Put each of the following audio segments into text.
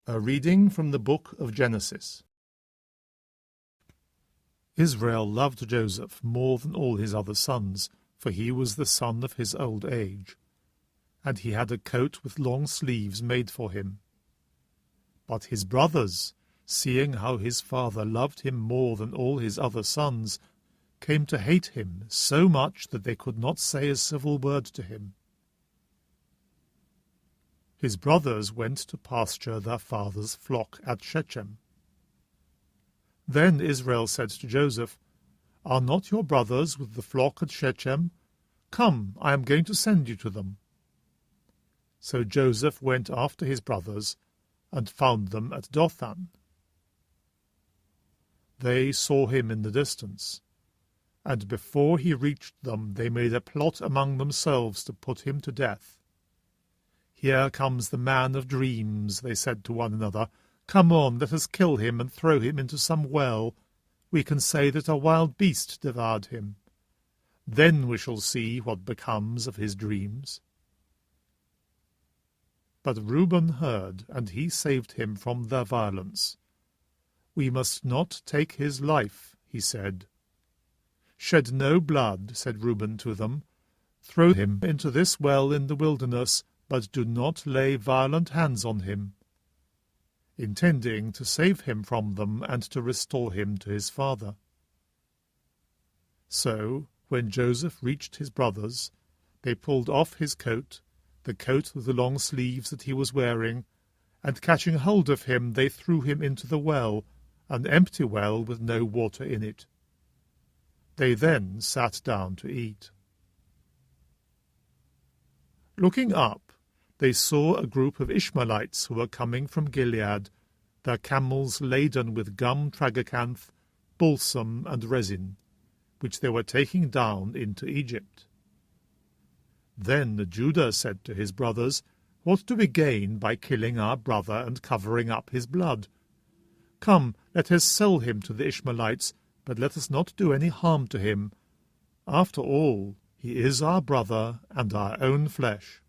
A reading from the book of Genesis. Israel loved Joseph more than all his other sons, for he was the son of his old age, and he had a coat with long sleeves made for him. But his brothers, seeing how his father loved him more than all his other sons, came to hate him so much that they could not say a civil word to him. His brothers went to pasture their father's flock at Shechem. Then Israel said to Joseph, "Are not your brothers with the flock at Shechem? Come, I am going to send you to them." So Joseph went after his brothers, and found them at Dothan. They saw him in the distance, and before he reached them they made a plot among themselves to put him to death. "Here comes the man of dreams," they said to one another. "Come on, let us kill him and throw him into some well. We can say that a wild beast devoured him. Then we shall see what becomes of his dreams." But Reuben heard, and he saved him from their violence. "We must not take his life," he said. "Shed no blood," said Reuben to them. "Throw him into this well in the wilderness, but do not lay violent hands on him," intending to save him from them and to restore him to his father. So, when Joseph reached his brothers, they pulled off his coat, the coat with the long sleeves that he was wearing, and catching hold of him they threw him into the well, an empty well with no water in it. They then sat down to eat. Looking up, they saw a group of Ishmaelites who were coming from Gilead, their camels laden with gum tragacanth, balsam, and resin, which they were taking down into Egypt. Then Judah said to his brothers, "What do we gain by killing our brother and covering up his blood? Come, let us sell him to the Ishmaelites, but let us not do any harm to him. After all, he is our brother and our own flesh."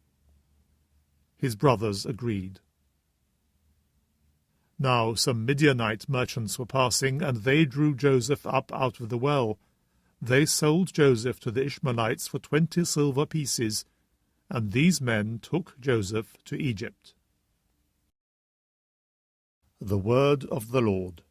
His brothers agreed. Now some Midianite merchants were passing, and they drew Joseph up out of the well. They sold Joseph to the Ishmaelites for 20 silver pieces, and these men took Joseph to Egypt. The word of the Lord.